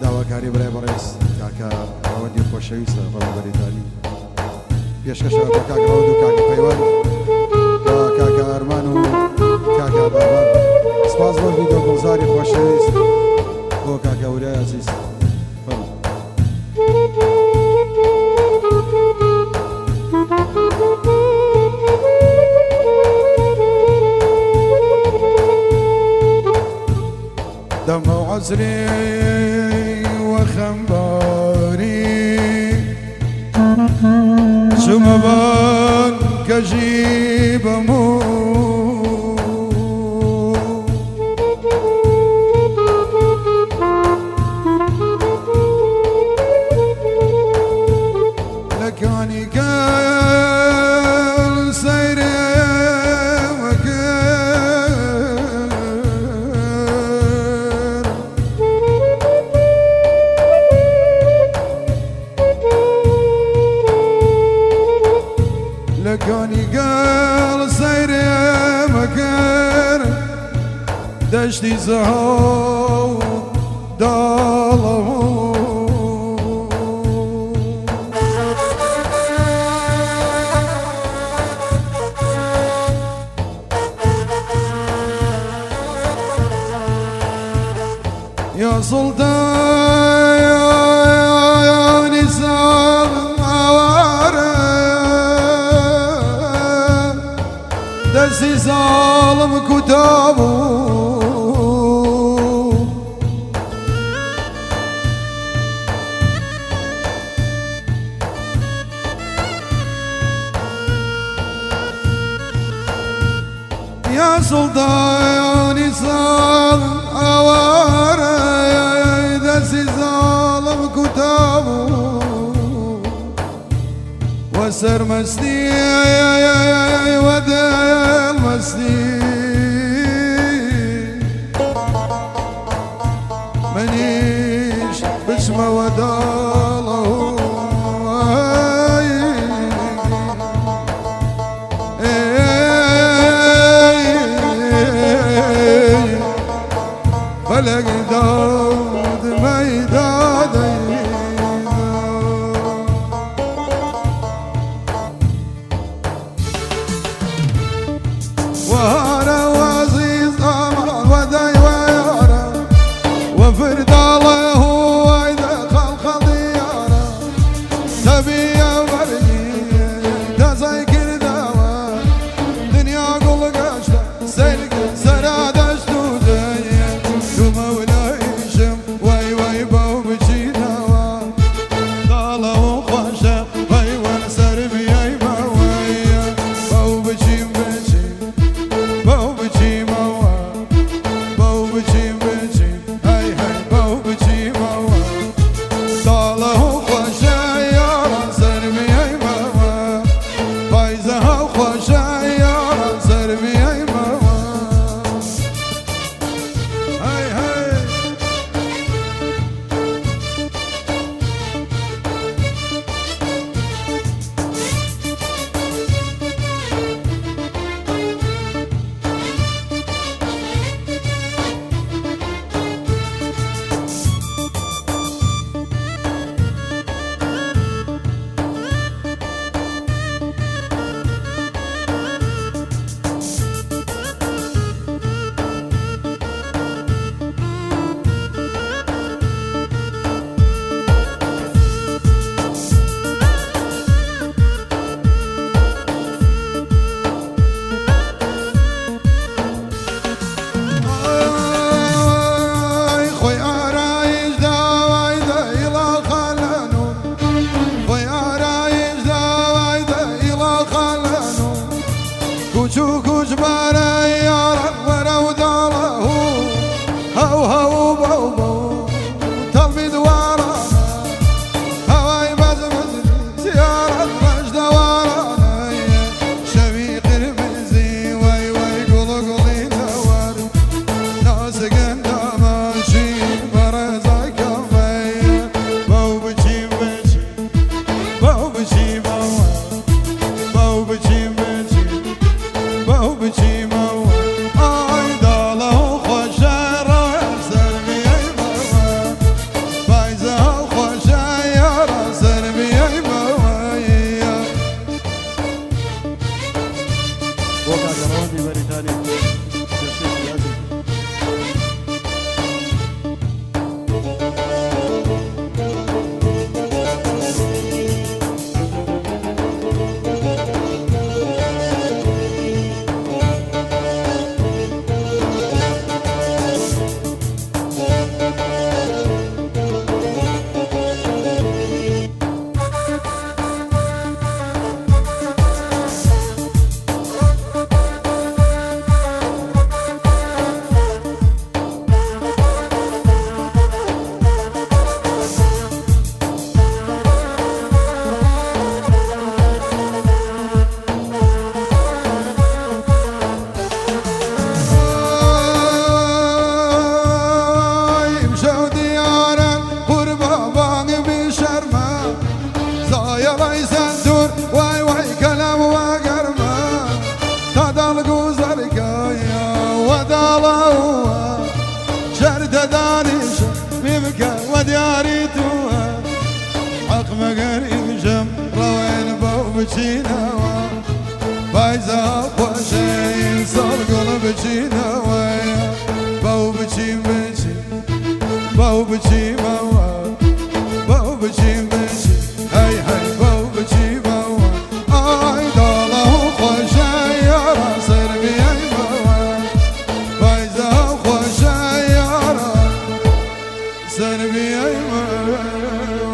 داواکاری برای بەڕێز کاکە ڕەوەندی خۆشەویستە بەڕێوەبەریتانی پێشکەشە بە کاک ڕەوەند و کاکە پەیوەند بە کاکە ئەرمان و کاکە بابان سپاس بۆ ڤیدۆ گوڵزاری خۆشەویست بۆ کاکە ورای عەزیز دم عسري وخنباري شمبان كجيب مو لكاني كان سيري لكاني قال سيري مكان دشتي زهو ضلمو يا سلطان يا نساء دسي ظالم كتابو يا سلطان ظالم أوارا دسي ظالم كتابو وسر مسني ودل مسني منيش بسمة وداله فلق دود ميدادي وهانا وعزيز أمر وداي ويارا وفرد الله وإذا خلق ديارا تبي يا برجي تزيكر دوا دنيا قل قشتا سيلك سرادش دودي ومولايشم وي وي بو بجي دوا قالوا خوشا وي ونسر بياي بويا بو بجي Bow, مسكة ودياري توها حق مقريب جم روين بوبجينا بايزة وشي صار قلبجي نوايا بوبجي بجي بوبجي موا بوبجي بجي هاي هاي بوبجي موا اي داله خوشايرة صير بياي موا بايزة وشايرة صير بياي موا